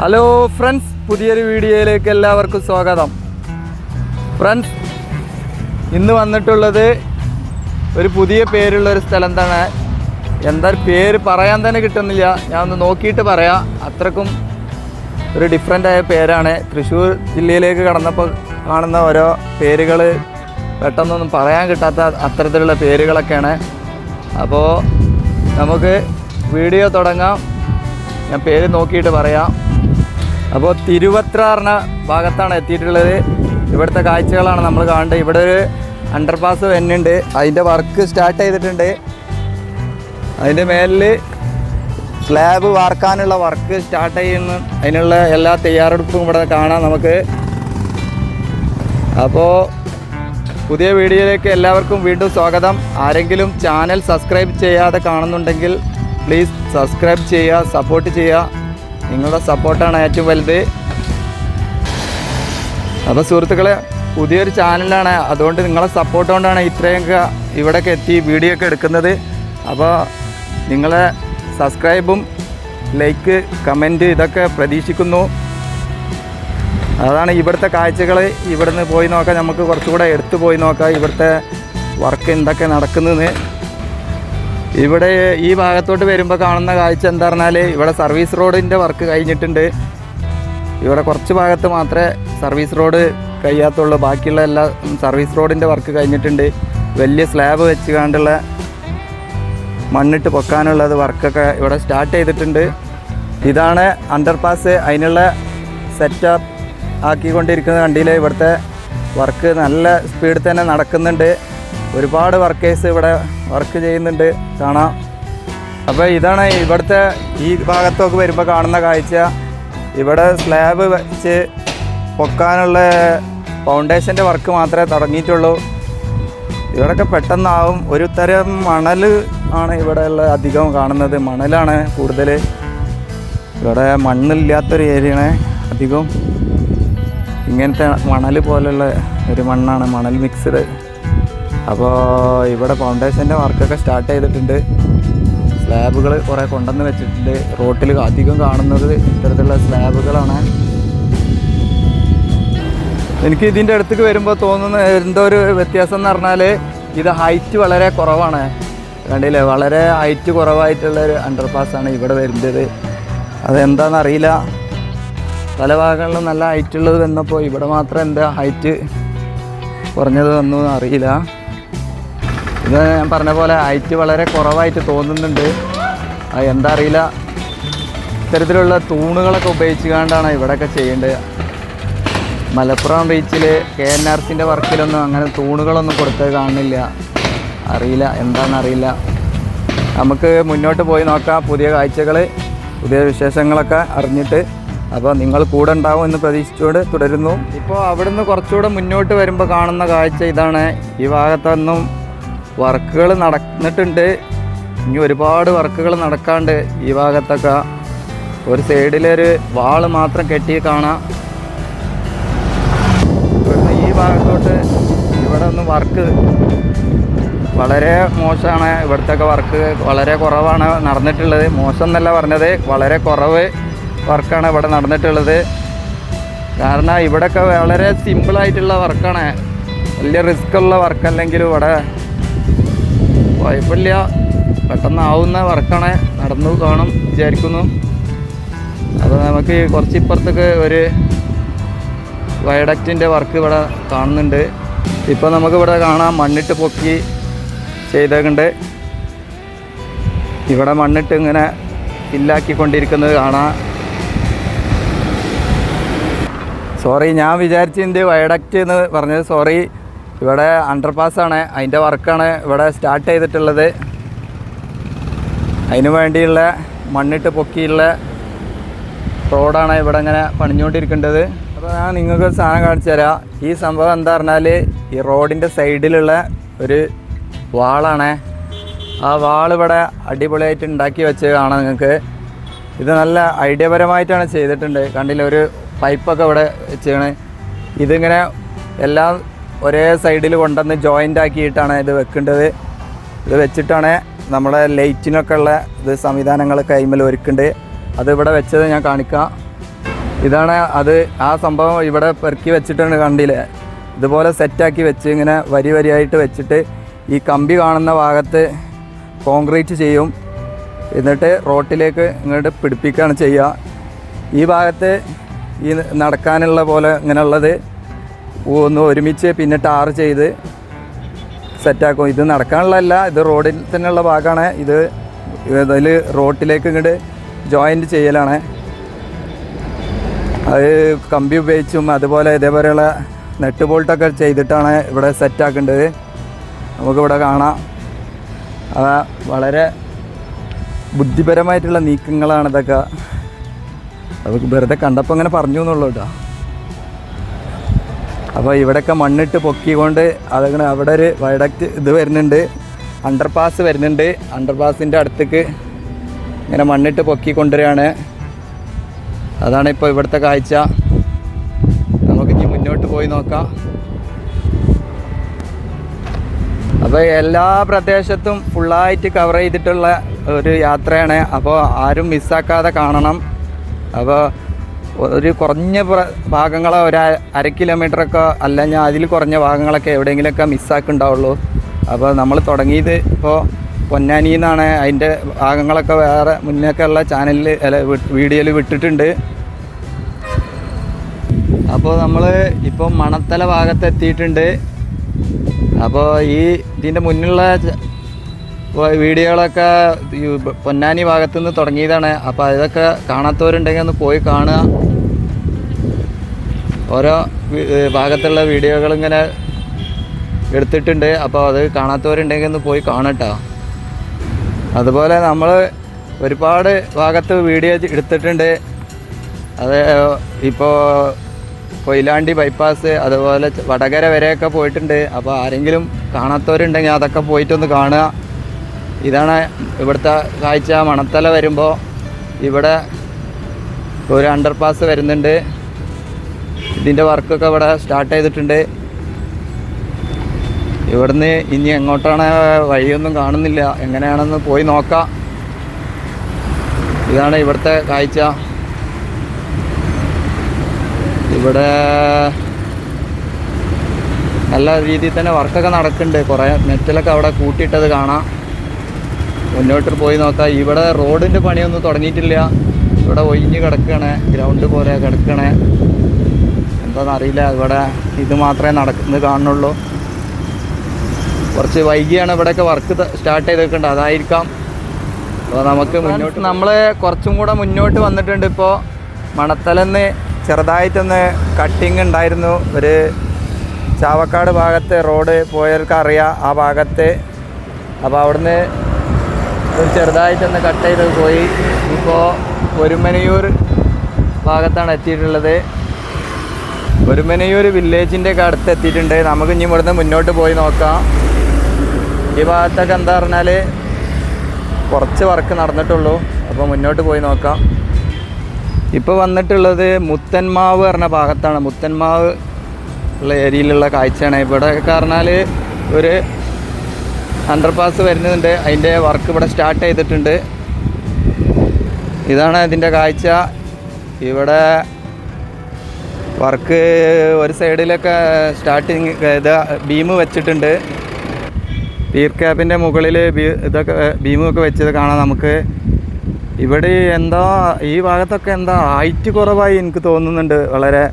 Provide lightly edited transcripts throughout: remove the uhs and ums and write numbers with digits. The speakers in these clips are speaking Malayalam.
ഹലോ ഫ്രണ്ട്സ്, പുതിയൊരു വീഡിയോയിലേക്ക് എല്ലാവർക്കും സ്വാഗതം. ഫ്രണ്ട്സ്, ഇന്ന് വന്നിട്ടുള്ളത് ഒരു പുതിയ പേരുള്ളൊരു സ്ഥലം തന്നെ. എന്താ പേര് പറയാൻ തന്നെ കിട്ടുന്നില്ല, ഞാൻ ഒന്ന് നോക്കിയിട്ട് പറയാം. അത്രക്കും ഒരു ഡിഫറെൻ്റായ പേരാണ്. തൃശ്ശൂർ ജില്ലയിലേക്ക് കടന്നപ്പോൾ കാണുന്ന ഓരോ പേരുകൾ പെട്ടെന്നൊന്നും പറയാൻ കിട്ടാത്ത അത്തരത്തിലുള്ള പേരുകളൊക്കെയാണ്. അപ്പോൾ നമുക്ക് വീഡിയോ തുടങ്ങാം. ഞാൻ പേര് നോക്കിയിട്ട് പറയാം. അപ്പോൾ തിരുവത്ര എന്ന ഭാഗത്താണ് എത്തിയിട്ടുള്ളത്. ഇവിടുത്തെ കാഴ്ചകളാണ് നമ്മൾ കാണേണ്ടത്. ഇവിടെ ഒരു അണ്ടർപാസ് വരുന്നുണ്ട്, അതിൻ്റെ വർക്ക് സ്റ്റാർട്ട് ചെയ്തിട്ടുണ്ട്. അതിൻ്റെ മേലിൽ സ്ലാബ് വാർക്കാനുള്ള വർക്ക് സ്റ്റാർട്ട് ചെയ്യുന്നു. അതിനുള്ള എല്ലാ തയ്യാറെടുപ്പും ഇവിടെ കാണാം നമുക്ക്. അപ്പോൾ പുതിയ വീഡിയോയിലേക്ക് എല്ലാവർക്കും വീണ്ടും സ്വാഗതം. ആരെങ്കിലും ചാനൽ സബ്സ്ക്രൈബ് ചെയ്യാതെ കാണുന്നുണ്ടെങ്കിൽ പ്ലീസ് സബ്സ്ക്രൈബ് ചെയ്യുക, സപ്പോർട്ട് ചെയ്യുക. നിങ്ങളുടെ സപ്പോർട്ടാണ് ഏറ്റവും വലുത്. അപ്പോൾ സുഹൃത്തുക്കളെ, പുതിയൊരു ചാനലാണ്, അതുകൊണ്ട് നിങ്ങളെ സപ്പോർട്ട് കൊണ്ടാണ് ഇത്രയൊക്കെ ഇവിടെയൊക്കെ എത്തി വീഡിയോ ഒക്കെ എടുക്കുന്നത്. അപ്പോൾ നിങ്ങളെ സബ്സ്ക്രൈബും ലൈക്ക് കമൻറ്റ് ഇതൊക്കെ പ്രതീക്ഷിക്കുന്നു. അതാണ് ഇവിടുത്തെ കാഴ്ചകൾ. ഇവിടുന്ന് പോയി നോക്കാം, നമുക്ക് കുറച്ചുകൂടെ എടുത്ത് പോയി നോക്കാം ഇവിടുത്തെ വർക്ക് എന്തൊക്കെ നടക്കുന്നതെന്ന്. ഇവിടെ ഈ ഭാഗത്തോട്ട് വരുമ്പോൾ കാണുന്ന കാഴ്ച എന്താ പറഞ്ഞാൽ, ഇവിടെ സർവീസ് റോഡിൻ്റെ വർക്ക് കഴിഞ്ഞിട്ടുണ്ട്. ഇവിടെ കുറച്ച് ഭാഗത്ത് മാത്രമേ സർവീസ് റോഡ് കഴിയാത്തുള്ളൂ, ബാക്കിയുള്ള എല്ലാ സർവീസ് റോഡിൻ്റെ വർക്ക് കഴിഞ്ഞിട്ടുണ്ട്. വലിയ സ്ലാബ് വെച്ച് കണ്ടുള്ള മണ്ണിട്ട് പൊക്കാനുള്ളത് വർക്കൊക്കെ ഇവിടെ സ്റ്റാർട്ട് ചെയ്തിട്ടുണ്ട്. ഇതാണ് അണ്ടർപാസ്. അതിനുള്ള സെറ്റപ്പ് ആക്കിക്കൊണ്ടിരിക്കുന്ന കണ്ടില്ലേ. ഇവിടുത്തെ വർക്ക് നല്ല സ്പീഡിൽ തന്നെ നടക്കുന്നുണ്ട്. ഒരുപാട് വർക്കേഴ്സ് ഇവിടെ വർക്ക് ചെയ്യുന്നുണ്ട്, കാണാം. അപ്പോൾ ഇതാണ് ഇവിടുത്തെ ഈ ഭാഗത്തൊക്കെ വരുമ്പോൾ കാണുന്ന കാഴ്ച. ഇവിടെ സ്ലാബ് വെച്ച് പൊക്കാനുള്ള ഫൗണ്ടേഷൻ്റെ വർക്ക് മാത്രമേ തുടങ്ങിയിട്ടുള്ളൂ. ഇവിടെയൊക്കെ പെട്ടെന്നാവും. ഒരു തരം മണൽ ആണ് ഇവിടെ ഉള്ള അധികം കാണുന്നത്. മണലാണ് കൂടുതൽ. ഇവിടെ മണ്ണില്ലാത്തൊരു ഏരിയയാണ് അധികം. ഇങ്ങനത്തെ മണൽ പോലുള്ള ഒരു മണ്ണാണ്, മണൽ മിക്സ്ഡ്. അപ്പോൾ ഇവിടെ ഫൗണ്ടേഷൻ്റെ വർക്കൊക്കെ സ്റ്റാർട്ട് ചെയ്തിട്ടുണ്ട്. സ്ലാബുകൾ കുറേ കൊണ്ടുവന്ന് വെച്ചിട്ടുണ്ട്. റോട്ടിൽ അധികം കാണുന്നത് ഇത്തരത്തിലുള്ള സ്ലാബുകളാണ്. എനിക്ക് ഇതിൻ്റെ അടുത്തേക്ക് വരുമ്പോൾ തോന്നുന്ന എന്തോ ഒരു വ്യത്യാസം എന്ന് പറഞ്ഞാൽ, ഇത് ഹൈറ്റ് വളരെ കുറവാണ്. കണ്ടില്ലേ, വളരെ ഹൈറ്റ് കുറവായിട്ടുള്ളൊരു അണ്ടർപാസ്സാണ് ഇവിടെ വരുന്നത്. അതെന്താണെന്നറിയില്ല. പല ഭാഗങ്ങളിലും നല്ല ഹൈറ്റുള്ളത് വന്നപ്പോൾ ഇവിടെ മാത്രം എന്താ ഹൈറ്റ് കുറഞ്ഞത് വന്നു അറിയില്ല. ഇത് ഞാൻ പറഞ്ഞ പോലെ ഹൈറ്റ് വളരെ കുറവായിട്ട് തോന്നുന്നുണ്ട്. അത് എന്താ അറിയില്ല. ഇത്തരത്തിലുള്ള തൂണുകളൊക്കെ ഉപയോഗിച്ചുകൊണ്ടാണ് ഇവിടെയൊക്കെ ചെയ്യേണ്ടത്. മലപ്പുറം ബീച്ചിൽ KNRCൻ്റെ വർക്കിലൊന്നും അങ്ങനെ തൂണുകളൊന്നും കൊടുത്തത് കാണുന്നില്ല. അറിയില്ല, എന്താണെന്നറിയില്ല. നമുക്ക് മുന്നോട്ട് പോയി നോക്കാം, പുതിയ കാഴ്ചകൾ, പുതിയ വിശേഷങ്ങളൊക്കെ അറിഞ്ഞിട്ട്. അപ്പോൾ നിങ്ങൾ കൂടെ ഉണ്ടാവും എന്ന് പ്രതീക്ഷിച്ചുകൊണ്ട് തുടരുന്നു. ഇപ്പോൾ അവിടുന്ന് കുറച്ചുകൂടെ മുന്നോട്ട് വരുമ്പോൾ കാണുന്ന കാഴ്ച ഇതാണ്. ഈ ഭാഗത്തൊന്നും വർക്കുകൾ നടന്നിട്ടുണ്ട്. ഇനി ഒരുപാട് വർക്കുകൾ നടക്കാണ്ട് ഈ ഭാഗത്തൊക്കെ. ഒരു സൈഡിലൊരു വാള് മാത്രം കെട്ടി കാണാം. ഇവിടുന്ന് ഈ ഭാഗത്തോട്ട് ഇവിടെ ഒന്നും വർക്ക് വളരെ മോശമാണ്. ഇവിടുത്തെ വർക്ക് വളരെ കുറവാണ് നടന്നിട്ടുള്ളത്. മോശം എന്നല്ല പറഞ്ഞത്, വളരെ കുറവ് വർക്കാണ് ഇവിടെ നടന്നിട്ടുള്ളത്. കാരണം ഇവിടെയൊക്കെ വളരെ സിമ്പിളായിട്ടുള്ള വർക്കാണ്, വലിയ റിസ്ക്കുള്ള വർക്കല്ലെങ്കിലും ഇവിടെ കുഴപ്പമില്ല, പെട്ടെന്നാവുന്ന വർക്കാണ്. നടന്നു കാണും വിചാരിക്കുന്നു. അപ്പോൾ നമുക്ക് കുറച്ച് ഇപ്പുറത്തേക്ക് ഒരു വയഡക്റ്റിൻ്റെ വർക്ക് ഇവിടെ കാണുന്നുണ്ട്. ഇപ്പോൾ നമുക്കിവിടെ കാണാം മണ്ണിട്ട് പൊക്കി ചെയ്തേക്കുണ്ട്. ഇവിടെ മണ്ണിട്ട് ഇങ്ങനെ ഫില്ലാക്കിക്കൊണ്ടിരിക്കുന്നത് കാണാം. സോറി, ഞാൻ വിചാരിച്ചതിൻ്റെ വയഡക്റ്റ് എന്ന് പറഞ്ഞത് സോറി. ഇവിടെ അണ്ടർപാസ്സാണ്, അതിൻ്റെ വർക്കാണ് ഇവിടെ സ്റ്റാർട്ട് ചെയ്തിട്ടുള്ളത്. അതിനു വേണ്ടിയുള്ള മണ്ണിട്ട് പൊക്കിയുള്ള റോഡാണ് ഇവിടെ ഇങ്ങനെ പണിഞ്ഞുകൊണ്ടിരിക്കേണ്ടത്. അപ്പോൾ ഞാൻ നിങ്ങൾക്ക് സാധനം കാണിച്ചു തരാം. ഈ സംഭവം എന്താ പറഞ്ഞാൽ, ഈ റോഡിൻ്റെ സൈഡിലുള്ള ഒരു വാളാണ്. ആ വാൾ ഇവിടെ അടിപൊളിയായിട്ട് ഉണ്ടാക്കി വെച്ച് കാണാം നിങ്ങൾക്ക്. ഇത് നല്ല ഐഡിയപരമായിട്ടാണ് ചെയ്തിട്ടുണ്ട്. കണ്ടില്ല, ഒരു പൈപ്പൊക്കെ ഇവിടെ വെച്ചാണ്. ഇതിങ്ങനെ എല്ലാം ഒരേ സൈഡിൽ കൊണ്ടുവന്ന് ജോയിൻ്റ് ആക്കിയിട്ടാണ് ഇത് വെക്കേണ്ടത്. ഇത് വെച്ചിട്ടാണ് നമ്മുടെ ലൈറ്റിനൊക്കെ ഉള്ള ഇത് സംവിധാനങ്ങൾ കൈമൽ ഒരുക്കുന്നുണ്ട്. അതിവിടെ വെച്ചത് ഞാൻ കാണിക്കാം. ഇതാണ് അത്. ആ സംഭവം ഇവിടെ പെറുക്കി വെച്ചിട്ടുണ്ട്, കണ്ടില്ലേ? ഇതുപോലെ സെറ്റാക്കി വെച്ച് ഇങ്ങനെ വരി വരിയായിട്ട് വെച്ചിട്ട് ഈ കമ്പി കാണുന്ന ഭാഗത്ത് കോൺക്രീറ്റ് ചെയ്യും. എന്നിട്ട് റോട്ടിലേക്ക് ഇങ്ങോട്ട് പിടിപ്പിക്കുകയാണ് ചെയ്യുക. ഈ ഭാഗത്ത് ഈ നടക്കാനുള്ള പോലെ ഇങ്ങനെയുള്ളത് ഒന്ന് ഒരുമിച്ച് പിന്നെ ടാർ ചെയ്ത് സെറ്റാക്കും. ഇത് നടക്കാനുള്ളതല്ല, ഇത് റോഡിൽ തന്നെയുള്ള ഭാഗമാണ്. ഇത് ഇതിൽ റോട്ടിലേക്ക് ഇങ്ങോട്ട് ജോയിൻറ്റ് ചെയ്യലാണ്. അത് കമ്പി ഉപയോഗിച്ചും അതുപോലെ ഇതേപോലെയുള്ള നെട്ട് ബോൾട്ടൊക്കെ ചെയ്തിട്ടാണ് ഇവിടെ സെറ്റാക്കേണ്ടത്. നമുക്കിവിടെ കാണാം. വളരെ ബുദ്ധിപരമായിട്ടുള്ള നീക്കങ്ങളാണ് ഇതൊക്കെ. നമുക്ക് വെറുതെ കണ്ടപ്പോൾ ഇങ്ങനെ പറഞ്ഞു എന്നുള്ളൂ കേട്ടോ. അപ്പോൾ ഇവിടെയൊക്കെ മണ്ണിട്ട് പൊക്കിക്കൊണ്ട് അതങ്ങനെ അവിടെ ഒരു വയഡക്റ്റ് ഇത് വരുന്നുണ്ട്, അണ്ടർപാസ് വരുന്നുണ്ട്. അണ്ടർപാസിൻ്റെ അടുത്തേക്ക് ഇങ്ങനെ മണ്ണിട്ട് പൊക്കിക്കൊണ്ടുവരികയാണ്. അതാണ് ഇപ്പോൾ ഇവിടുത്തെ കാഴ്ച. നമുക്കിനി മുന്നോട്ട് പോയി നോക്കാം. അപ്പോൾ എല്ലാ പ്രദേശത്തും ഫുള്ളായിട്ട് കവർ ചെയ്തിട്ടുള്ള ഒരു യാത്രയാണ്. അപ്പോൾ ആരും മിസ്സാക്കാതെ കാണണം. അപ്പോൾ ഒരു കുറഞ്ഞ ഭാഗങ്ങളോ ഒരു 1/2 കിലോമീറ്ററൊക്കെ അല്ലെങ്കിൽ അതിൽ കുറഞ്ഞ ഭാഗങ്ങളൊക്കെ എവിടെയെങ്കിലുമൊക്കെ മിസ്സാക്കുന്നുണ്ടാവുള്ളൂ. അപ്പോൾ നമ്മൾ തുടങ്ങിയത് ഇപ്പോൾ പൊന്നാനിയിൽ നിന്നാണ്. അതിൻ്റെ ഭാഗങ്ങളൊക്കെ വേറെ മുന്നേക്കെ ഉള്ള ചാനലിൽ വീഡിയോയിൽ വിട്ടിട്ടുണ്ട്. അപ്പോൾ നമ്മൾ ഇപ്പോൾ മണത്തല ഭാഗത്ത് എത്തിയിട്ടുണ്ട്. അപ്പോൾ ഇതിൻ്റെ മുന്നിലുള്ള വീഡിയോകളൊക്കെ പൊന്നാനി ഭാഗത്തുനിന്ന് തുടങ്ങിയതാണ്. അപ്പോൾ അതൊക്കെ കാണാത്തവരുണ്ടെങ്കിൽ ഒന്ന് പോയി കാണുക. ഓരോ ഭാഗത്തുള്ള വീഡിയോകൾ ഇങ്ങനെ എടുത്തിട്ടുണ്ട്. അപ്പോൾ അത് കാണാത്തവരുണ്ടെങ്കിൽ ഒന്ന് പോയി കാണട്ടോ. അതുപോലെ നമ്മൾ ഒരുപാട് ഭാഗത്ത് വീഡിയോ എടുത്തിട്ടുണ്ട്. അത് ഇപ്പോൾ കൊയിലാണ്ടി ബൈപ്പാസ് അതുപോലെ വടകര വരെയൊക്കെ പോയിട്ടുണ്ട്. അപ്പോൾ ആരെങ്കിലും കാണാത്തവരുണ്ടെങ്കിൽ അതൊക്കെ പോയിട്ടൊന്ന് കാണുക. ഇതാണ് ഇവിടുത്തെ കാഴ്ച. മണത്തല വരുമ്പോൾ ഇവിടെ ഒരു അണ്ടർപാസ് വരുന്നുണ്ട്. ഇതിൻ്റെ വർക്കൊക്കെ ഇവിടെ സ്റ്റാർട്ട് ചെയ്തിട്ടുണ്ട്. ഇവിടുന്ന് ഇനി എങ്ങോട്ടാണ് വഴിയൊന്നും കാണുന്നില്ല, എങ്ങനെയാണെന്ന് പോയി നോക്കാം. ഇതാണ് ഇവിടുത്തെ കാഴ്ച. ഇവിടെ നല്ല രീതിയിൽ തന്നെ വർക്കൊക്കെ നടക്കുന്നുണ്ട്. കുറേ നെറ്റിലൊക്കെ അവിടെ കൂട്ടിയിട്ടത് കാണാം. മുന്നോട്ട് പോയി നോക്കാം. ഇവിടെ റോഡിൻ്റെ പണിയൊന്നും തുടങ്ങിയിട്ടില്ല. ഇവിടെ ഒഴിഞ്ഞ് കിടക്കുകയാണ്, ഗ്രൗണ്ട് പോലെ കിടക്കുകയാണ്. എന്താണെന്നറിയില്ല. ഇവിടെ ഇത് മാത്രമേ നടക്കുന്നത് കാണുന്നുള്ളൂ. കുറച്ച് വൈകിയാണ് ഇവിടെയൊക്കെ വർക്ക് സ്റ്റാർട്ട് ചെയ്തിട്ടുണ്ട്, അതായിരിക്കാം. അപ്പോൾ നമുക്ക് മുന്നോട്ട് നമ്മൾ കുറച്ചും കൂടെ മുന്നോട്ട് വന്നിട്ടുണ്ട്. ഇപ്പോൾ മണത്തലെന്ന് ചെറുതായിട്ടൊന്ന് കട്ടിങ് ഉണ്ടായിരുന്നു. ഒരു ചാവക്കാട് ഭാഗത്ത് റോഡ് പോയവർക്ക് അറിയാം ആ ഭാഗത്ത്. അപ്പോൾ അവിടുന്ന് ചെറുതായിട്ടൊന്ന് കട്ട് ചെയ്ത് പോയി. ഇപ്പോൾ ഒരുമനയൂർ ഭാഗത്താണ് എത്തിയിട്ടുള്ളത്. ഒരുമനയൂർ വില്ലേജിൻ്റെ ഒക്കെ അടുത്ത് എത്തിയിട്ടുണ്ട്. നമുക്ക് ഇനി ഇവിടുന്ന് മുന്നോട്ട് പോയി നോക്കാം. ഈ ഭാഗത്തൊക്കെ എന്താ പറഞ്ഞാൽ കുറച്ച് വർക്ക് നടന്നിട്ടുള്ളൂ. അപ്പോൾ മുന്നോട്ട് പോയി നോക്കാം. ഇപ്പോൾ വന്നിട്ടുള്ളത് മുത്തന്മാവ് പറഞ്ഞ ഭാഗത്താണ്. മുത്തന്മാവ് ഉള്ള ഏരിയയിലുള്ള കാഴ്ചയാണ്. ഇവിടെ പറഞ്ഞാൽ ഒരു അണ്ടർപാസ് വരുന്നുണ്ട്. അതിൻ്റെ വർക്ക് ഇവിടെ സ്റ്റാർട്ട് ചെയ്തിട്ടുണ്ട്. ഇതാണ് ഇതിൻ്റെ കാഴ്ച. ഇവിടെ വർക്ക് ഒരു സൈഡിലൊക്കെ സ്റ്റാർട്ടിങ് ബീം വെച്ചിട്ടുണ്ട്. പീർ ക്യാപ്പിൻ്റെ മുകളിൽ ഇതൊക്കെ ബീമൊക്കെ വെച്ചത് കാണാം നമുക്ക്. ഇവിടെ എന്താ ഈ ഭാഗത്തൊക്കെ എന്താ ഹൈറ്റ് കുറവായി എനിക്ക് തോന്നുന്നുണ്ട് വളരെ.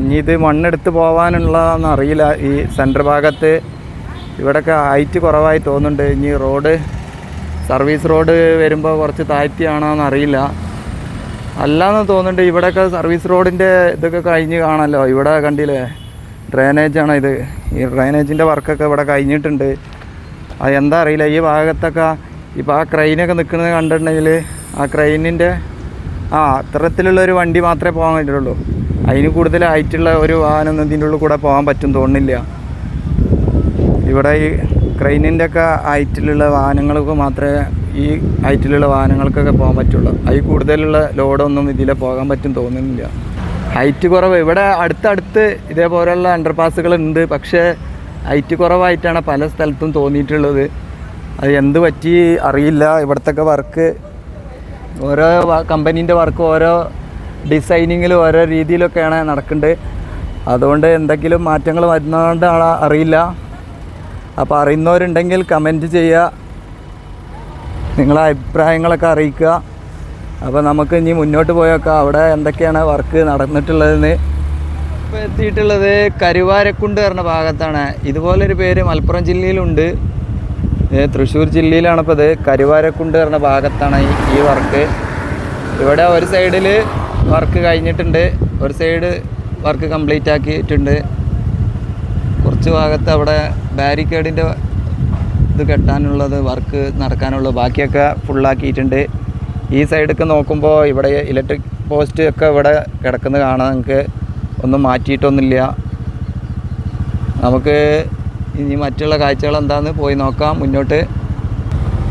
ഇനി ഇത് മണ്ണെടുത്ത് പോകാനുള്ളതെന്ന് അറിയില്ല. ഈ സെൻറ്റർ ഭാഗത്ത് ഇവിടെയൊക്കെ ഹൈറ്റ് കുറവായി തോന്നുന്നുണ്ട്. ഇനി റോഡ് സർവീസ് റോഡ് വരുമ്പോൾ കുറച്ച് താഴ്ത്തിയാണോന്ന് അറിയില്ല. അല്ലാന്ന് തോന്നുന്നുണ്ട്. ഇവിടെയൊക്കെ സർവീസ് റോഡിൻ്റെ ഇതൊക്കെ കഴിഞ്ഞ് കാണാമല്ലോ. ഇവിടെ കണ്ടില്ലേ, ഡ്രെയിനേജാണ് ഇത്. ഈ ഡ്രെയിനേജിൻ്റെ വർക്കൊക്കെ ഇവിടെ കഴിഞ്ഞിട്ടുണ്ട്. അത് എന്താ അറിയില്ല. ഈ ഭാഗത്തൊക്കെ ഇപ്പോൾ ആ ക്രെയിനൊക്കെ നിൽക്കുന്നത് കണ്ടിട്ടുണ്ടെങ്കിൽ ആ ക്രെയിനിൻ്റെ അത്തരത്തിലുള്ളൊരു വണ്ടി മാത്രമേ പോകാൻ പറ്റുള്ളൂ. അതിന് കൂടുതൽ ഹൈറ്റുള്ള ഒരു വാഹനം ഇതിൻ്റെ ഉള്ളിൽ കൂടെ പോകാൻ പറ്റും തോന്നുന്നില്ല. ഇവിടെ ഈ ക്രെയിനിൻ്റെ ഒക്കെ ഹൈറ്റിലുള്ള വാഹനങ്ങൾക്ക് മാത്രമേ ഈ ഹൈറ്റിലുള്ള വാഹനങ്ങൾക്കൊക്കെ പോകാൻ പറ്റുള്ളൂ. അതിൽ കൂടുതലുള്ള ലോഡൊന്നും ഇതിൽ പോകാൻ പറ്റും തോന്നുന്നില്ല. ഹൈറ്റ് കുറവ്. ഇവിടെ അടുത്തടുത്ത് ഇതേപോലെയുള്ള അണ്ടർപാസുകളുണ്ട്. പക്ഷേ ഹൈറ്റ് കുറവായിട്ടാണ് പല സ്ഥലത്തും തോന്നിയിട്ടുള്ളത്. അത് എന്ത് പറ്റി അറിയില്ല. ഇവിടുത്തെ വർക്ക് ഓരോ കമ്പനീൻ്റെ വർക്ക് ഓരോ ഡിസൈനിങ്ങിൽ ഓരോ രീതിയിലൊക്കെയാണ് നടക്കുന്നുണ്ട്. അതുകൊണ്ട് എന്തെങ്കിലും മാറ്റങ്ങൾ വരുന്നതുകൊണ്ടാണ് അറിയില്ല. അപ്പോൾ അറിയുന്നവരുണ്ടെങ്കിൽ കമൻറ്റ് ചെയ്യുക, നിങ്ങളെ അഭിപ്രായങ്ങളൊക്കെ അറിയിക്കുക. അപ്പോൾ നമുക്ക് ഇനി മുന്നോട്ട് പോയൊക്കെ അവിടെ എന്തൊക്കെയാണ് വർക്ക് നടന്നിട്ടുള്ളതെന്ന്. ഇപ്പോൾ എത്തിയിട്ടുള്ളത് കരുവാരക്കുണ്ട് പറഞ്ഞ ഭാഗത്താണ്. ഇതുപോലൊരു പേര് മലപ്പുറം ജില്ലയിലുണ്ട്, തൃശ്ശൂർ ജില്ലയിലാണ്. ഇപ്പോൾ ഇത് കരുവാരക്കുണ്ട് പറഞ്ഞ ഭാഗത്താണ് ഈ വർക്ക്. ഇവിടെ ഒരു സൈഡിൽ വർക്ക് കഴിഞ്ഞിട്ടുണ്ട്, ഒരു സൈഡ് വർക്ക് കംപ്ലീറ്റ് ആക്കിയിട്ടുണ്ട്. കുറച്ച് ഭാഗത്ത് അവിടെ ബാരിക്കേഡിൻ്റെ ഇത് കെട്ടാനുള്ളത് വർക്ക് നടക്കാനുള്ളത്, ബാക്കിയൊക്കെ ഫുള്ളാക്കിയിട്ടുണ്ട്. ഈ സൈഡൊക്കെ നോക്കുമ്പോൾ ഇവിടെ ഇലക്ട്രിക് പോസ്റ്റ് ഒക്കെ ഇവിടെ കിടക്കുന്നത് കാണാം. നിങ്ങൾക്ക് ഒന്നും മാറ്റിയിട്ടൊന്നുമില്ല. നമുക്ക് ഇനി മറ്റുള്ള കാഴ്ചകൾ എന്താണെന്ന് പോയി നോക്കാം. മുന്നോട്ട്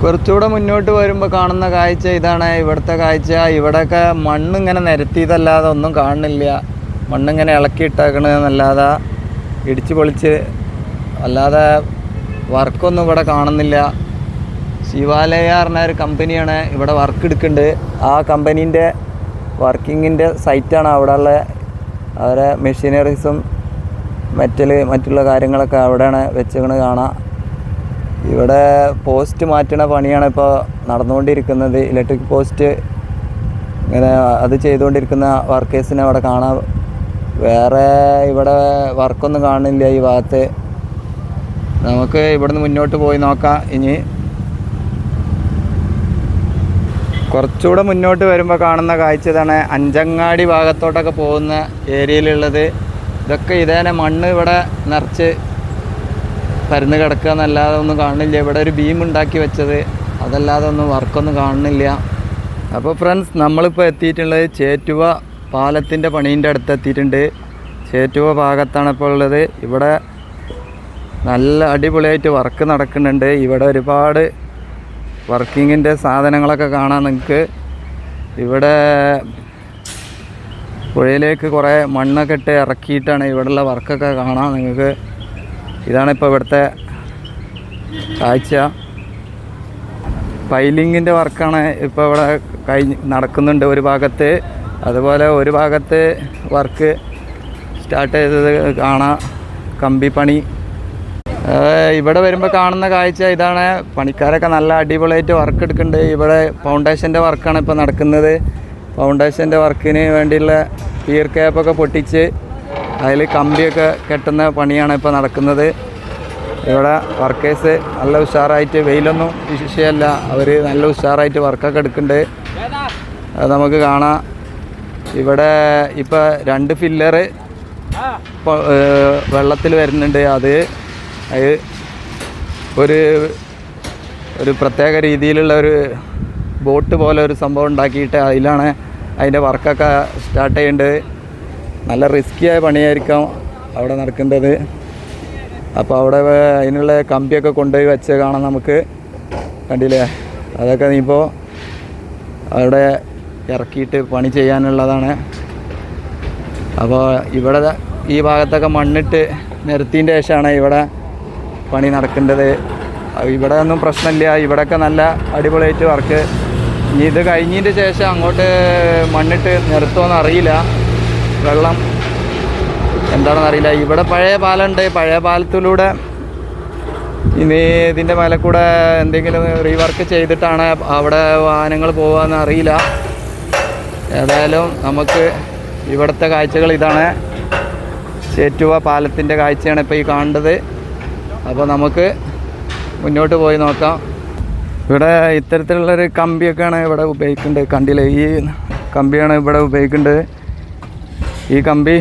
കുറച്ചുകൂടെ മുന്നോട്ട് വരുമ്പോൾ കാണുന്ന കാഴ്ച ഇതാണ് ഇവിടുത്തെ കാഴ്ച. ഇവിടെയൊക്കെ മണ്ണിങ്ങനെ നിരത്തിയതല്ലാതെ ഒന്നും കാണുന്നില്ല. മണ്ണിങ്ങനെ ഇളക്കിയിട്ടേക്കണമെന്നല്ലാതെ ഇടിച്ച് പൊളിച്ച് അല്ലാതെ വർക്കൊന്നും ഇവിടെ കാണുന്നില്ല. ശിവാലയ പറഞ്ഞ ഒരു കമ്പനിയാണ് ഇവിടെ വർക്ക് എടുക്കുന്നുണ്ട്. ആ കമ്പനീൻ്റെ വർക്കിങ്ങിൻ്റെ സൈറ്റാണ് അവിടെ ഉള്ള. അവരെ മെഷീനറീസും മറ്റുള്ള കാര്യങ്ങളൊക്കെ അവിടെയാണ് വെച്ചേക്കണത് കാണാം. ഇവിടെ പോസ്റ്റ് മാറ്റണ പണിയാണ് ഇപ്പോൾ നടന്നുകൊണ്ടിരിക്കുന്നത്. ഇലക്ട്രിക് പോസ്റ്റ് ഇങ്ങനെ അത് ചെയ്തുകൊണ്ടിരിക്കുന്ന വർക്കേഴ്സിനെ അവിടെ കാണാം. വേറെ ഇവിടെ വർക്കൊന്നും കാണുന്നില്ല ഈ ഭാഗത്ത്. നമുക്ക് ഇവിടുന്ന് മുന്നോട്ട് പോയി നോക്കാം. ഇനി കുറച്ചുകൂടെ മുന്നോട്ട് വരുമ്പോൾ കാണുന്ന കാഴ്ച ഇതാണ്. അഞ്ചങ്ങാടി ഭാഗത്തോട്ടൊക്കെ പോകുന്ന ഏരിയയിലുള്ളത്. ഇതൊക്കെ ഇതേനെ മണ്ണ് ഇവിടെ നിറച്ച് പരന്ന് കിടക്കുക എന്നല്ലാതെ ഒന്നും കാണുന്നില്ല. ഇവിടെ ഒരു ബീം ഉണ്ടാക്കി വെച്ചത്, അതല്ലാതെ ഒന്നും വർക്കൊന്നും കാണുന്നില്ല. അപ്പോൾ ഫ്രണ്ട്സ്, നമ്മളിപ്പോൾ എത്തിയിട്ടുള്ളത് ചേറ്റുവ പാലത്തിൻ്റെ പണീൻ്റെ അടുത്ത് എത്തിയിട്ടുണ്ട്. ചേറ്റുവ ഭാഗത്താണ് ഇപ്പോൾ ഉള്ളത്. ഇവിടെ നല്ല അടിപൊളിയായിട്ട് വർക്ക് നടക്കുന്നുണ്ട്. ഇവിടെ ഒരുപാട് വർക്കിങ്ങിൻ്റെ സാധനങ്ങളൊക്കെ കാണാൻ നിങ്ങൾക്ക്. ഇവിടെ പുഴയിലേക്ക് കുറേ മണ്ണൊക്കെ ഇട്ട് ഇറക്കിയിട്ടാണ് ഇവിടെയുള്ള വർക്കൊക്കെ കാണാൻ നിങ്ങൾക്ക്. ഇതാണിപ്പോൾ ഇവിടുത്തെ കാഴ്ച. പൈലിങ്ങിൻ്റെ വർക്കാണ് ഇപ്പോൾ ഇവിടെ നടക്കുന്നുണ്ട് ഒരു ഭാഗത്ത്. അതുപോലെ ഒരു ഭാഗത്ത് വർക്ക് സ്റ്റാർട്ട് ചെയ്തത് കാണാം, കമ്പിപ്പണി. ഇവിടെ വരുമ്പോൾ കാണുന്ന കാഴ്ച ഇതാണ്. പണിക്കാരൊക്കെ നല്ല അടിപൊളിയായിട്ട് വർക്ക് എടുക്കുന്നുണ്ട്. ഇവിടെ ഫൗണ്ടേഷൻ്റെ വർക്കാണ് ഇപ്പോൾ നടക്കുന്നത്. ഫൗണ്ടേഷൻ്റെ വർക്കിന് വേണ്ടിയുള്ള പിയർ ക്യാപ്പൊക്കെ പൊട്ടിച്ച് അതിൽ കമ്പിയൊക്കെ കെട്ടുന്ന പണിയാണ് ഇപ്പോൾ നടക്കുന്നത്. ഇവിടെ വർക്കേഴ്സ് നല്ല ഉഷാറായിട്ട്, വെയിലൊന്നും വിഷയമല്ല, അവർ നല്ല ഉഷാറായിട്ട് വർക്കൊക്കെ എടുക്കുന്നുണ്ട്. അത് നമുക്ക് കാണാം. ഇവിടെ ഇപ്പോൾ 2 ഫില്ലറ് വെള്ളത്തിൽ വരുന്നുണ്ട്. അത് ഒരു പ്രത്യേക രീതിയിലുള്ള ഒരു ബോട്ട് പോലെ ഒരു സംഭവം ഉണ്ടാക്കിയിട്ട് അതിലാണ് അതിൻ്റെ വർക്കൊക്കെ സ്റ്റാർട്ട് ചെയ്യേണ്ടത്. നല്ല റിസ്ക്കിയായ പണിയായിരിക്കാം അവിടെ നടക്കേണ്ടത്. അപ്പോൾ അവിടെ അതിനുള്ള കമ്പിയൊക്കെ കൊണ്ടുപോയി വെച്ച് കാണാം നമുക്ക്. കണ്ടില്ലേ, അതൊക്കെ ഇപ്പോൾ അവിടെ ഇറക്കിയിട്ട് പണി ചെയ്യാനുള്ളതാണ്. അപ്പോൾ ഇവിടെ ഈ ഭാഗത്തൊക്കെ മണ്ണിട്ട് നിരത്തിൻ്റെ ശേഷമാണ് ഇവിടെ പണി നടക്കേണ്ടത്. ഇവിടെ ഒന്നും പ്രശ്നമില്ല. ഇവിടെയൊക്കെ നല്ല അടിപൊളിയായിട്ട് വർക്ക്. ഇനി ഇത് കഴിഞ്ഞതിൻ്റെ ശേഷം അങ്ങോട്ട് മണ്ണിട്ട് നിർത്തുമെന്ന് അറിയില്ല, വെള്ളം എന്താണെന്ന് അറിയില്ല. ഇവിടെ പഴയ പാലമുണ്ട്. പഴയ പാലത്തിലൂടെ ഇനി ഇതിൻ്റെ മേലെ കൂടെ എന്തെങ്കിലും റീവർക്ക് ചെയ്തിട്ടാണ് അവിടെ വാഹനങ്ങൾ പോകുകയെന്ന് അറിയില്ല. ഏതായാലും നമുക്ക് ഇവിടുത്തെ കാഴ്ചകൾ ഇതാണ്. ചേറ്റുവ പാലത്തിൻ്റെ കാഴ്ചയാണ് ഇപ്പോൾ ഈ കാണേണ്ടത്. അപ്പോൾ നമുക്ക് മുന്നോട്ട് പോയി നോക്കാം. ഇവിടെ ഇത്തരത്തിലുള്ളൊരു കമ്പിയൊക്കെയാണ് ഇവിടെ ഉപയോഗിക്കേണ്ടത്. കണ്ടില്ലേ, ഈ കമ്പിയാണ് ഇവിടെ ഉപയോഗിക്കേണ്ടത്. ഈ കമ്പി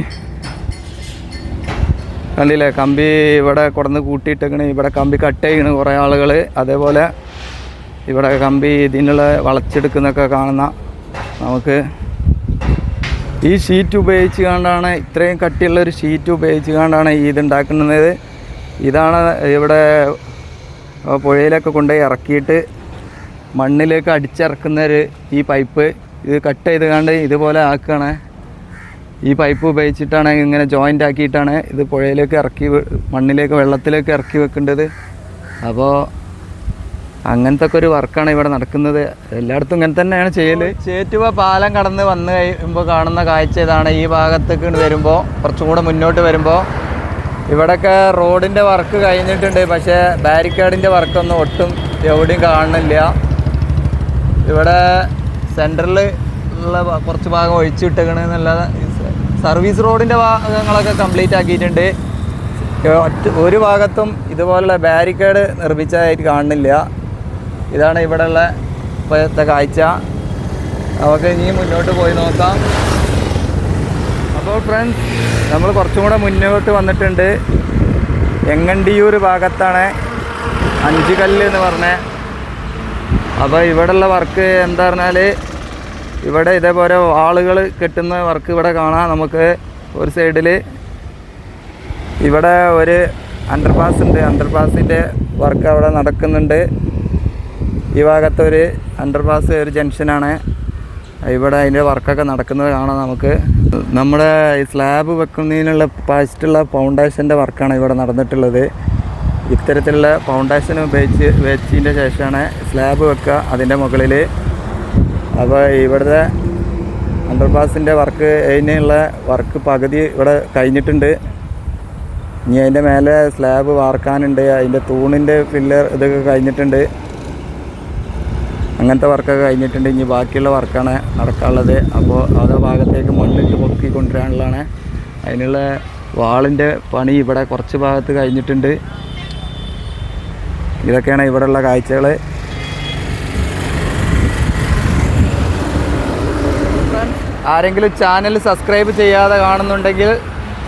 കണ്ടില്ലേ, കമ്പി ഇവിടെ കൊടുന്ന് കൂട്ടിയിട്ടേക്കണ്. ഇവിടെ കമ്പി കട്ട് ചെയ്യണ് കുറേ ആളുകൾ. അതേപോലെ ഇവിടെ കമ്പി ഇതിനുള്ള വളച്ചെടുക്കുന്നൊക്കെ കാണുന്ന നമുക്ക് ഈ ഷീറ്റ് ഉപയോഗിച്ച് കൊണ്ടാണ്, ഇത്രയും കട്ടിയുള്ളൊരു ഷീറ്റ് ഉപയോഗിച്ച് കൊണ്ടാണ് ഇതുണ്ടാക്കുന്നത്. ഇതാണ് ഇവിടെ പുഴയിലൊക്കെ കൊണ്ടുപോയി ഇറക്കിയിട്ട് മണ്ണിലേക്ക് അടിച്ചിറക്കുന്നൊരു ഈ പൈപ്പ്. ഇത് കട്ട് ചെയ്ത് കണ്ട് ഇതുപോലെ ആക്കുകയാണ്. ഈ പൈപ്പ് ഉപയോഗിച്ചിട്ടാണ് ഇങ്ങനെ ജോയിൻ്റ് ആക്കിയിട്ടാണ് ഇത് പുഴയിലേക്ക് ഇറക്കി, മണ്ണിലേക്ക് വെള്ളത്തിലേക്ക് ഇറക്കി വെക്കേണ്ടത്. അപ്പോൾ അങ്ങനത്തെ ഒക്കെ ഒരു വർക്കാണ് ഇവിടെ നടക്കുന്നത്. എല്ലായിടത്തും ഇങ്ങനെ തന്നെയാണ് ചെയ്യൽ. ചേറ്റുവ പാലം കടന്ന് വന്ന് കഴിയുമ്പോൾ കാണുന്ന കാഴ്ച ഇതാണ്. ഈ ഭാഗത്തേക്ക് വരുമ്പോൾ കുറച്ചും കൂടെ മുന്നോട്ട് വരുമ്പോൾ ഇവിടെയൊക്കെ റോഡിൻ്റെ വർക്ക് കഴിഞ്ഞിട്ടുണ്ട്. പക്ഷേ ബാരിക്കേഡിൻ്റെ വർക്കൊന്നും ഒട്ടും എവിടെയും കാണുന്നില്ല. ഇവിടെ സെൻറ്ററിൽ ഉള്ള കുറച്ച് ഭാഗം ഒഴിച്ചിട്ടേക്കണ് എന്നല്ലാതെ സർവീസ് റോഡിൻ്റെ ഭാഗങ്ങളൊക്കെ കംപ്ലീറ്റ് ആക്കിയിട്ടുണ്ട്. ഒരു ഭാഗത്തും ഇതുപോലുള്ള ബാരിക്കേഡ് നിർമ്മിച്ചതായിട്ട് കാണുന്നില്ല. ഇതാണ് ഇവിടെയുള്ള ഇപ്പോഴത്തെ കാഴ്ച. നമുക്ക് ഇനി മുന്നോട്ട് പോയി നോക്കാം. അപ്പോൾ ഫ്രണ്ട്സ്, നമ്മൾ കുറച്ചും കൂടെ മുന്നോട്ട് വന്നിട്ടുണ്ട്. എങ്ങണ്ടിയൂർ ഭാഗത്താണ് അഞ്ചുകല്ല് എന്ന് പറഞ്ഞ. അപ്പോൾ ഇവിടെയുള്ള വർക്ക് എന്താ പറഞ്ഞാൽ ഇവിടെ ഇതേപോലെ ആളുകൾ കെട്ടുന്ന വർക്ക് ഇവിടെ കാണാം. നമുക്ക് ഒരു സൈഡിൽ ഇവിടെ ഒരു അണ്ടർപാസ് ഉണ്ട്. അണ്ടർപാസിൻ്റെ വർക്ക് അവിടെ നടക്കുന്നുണ്ട്. ഈ ഭാഗത്തൊരു അണ്ടർപാസ് ഒരു ജംഗ്ഷനാണ്. ഇവിടെ അതിൻ്റെ വർക്കൊക്കെ നടക്കുന്നത് കാണാം. നമുക്ക് നമ്മുടെ ഈ സ്ലാബ് വെക്കുന്നതിനുള്ള പാച്ചിട്ടുള്ള ഫൗണ്ടേഷൻ്റെ വർക്കാണ് ഇവിടെ നടന്നിട്ടുള്ളത്. ഇത്തരത്തിലുള്ള ഫൗണ്ടേഷൻ വെച്ചതിൻ്റെ ശേഷമാണ് സ്ലാബ് വെക്കുക അതിൻ്റെ മുകളിൽ. അപ്പോൾ ഇവിടുത്തെ അണ്ടർപാസിൻ്റെ വർക്ക് അതിനുള്ള വർക്ക് പകുതി ഇവിടെ കഴിഞ്ഞിട്ടുണ്ട്. ഇനി അതിൻ്റെ മേലെ സ്ലാബ് വാർക്കാനുണ്ട്. അതിൻ്റെ തൂണിൻ്റെ ഫില്ലർ ഇതൊക്കെ കഴിഞ്ഞിട്ടുണ്ട്. അങ്ങനത്തെ വർക്കൊക്കെ കഴിഞ്ഞിട്ടുണ്ട്. ഇനി ബാക്കിയുള്ള വർക്കാണ് നടക്കാനുള്ളത്. അപ്പോൾ ഓരോ ഭാഗത്തേക്ക് മണ്ണിട്ട് പൊക്കി കൊണ്ടുവരാനുള്ളതാണ്. അതിനുള്ള വാളിൻ്റെ പണി ഇവിടെ കുറച്ച് ഭാഗത്ത് കഴിഞ്ഞിട്ടുണ്ട്. ഇതൊക്കെയാണ് ഇവിടെയുള്ള കാഴ്ചകൾ. ആരെങ്കിലും ചാനൽ സബ്സ്ക്രൈബ് ചെയ്യാതെ കാണുന്നുണ്ടെങ്കിൽ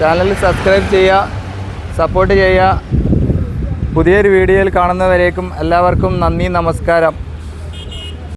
ചാനൽ സബ്സ്ക്രൈബ് ചെയ്യുക, സപ്പോർട്ട് ചെയ്യുക. പുതിയൊരു വീഡിയോയിൽ കാണുന്നവരേക്കും എല്ലാവർക്കും നന്ദി, നമസ്കാരം.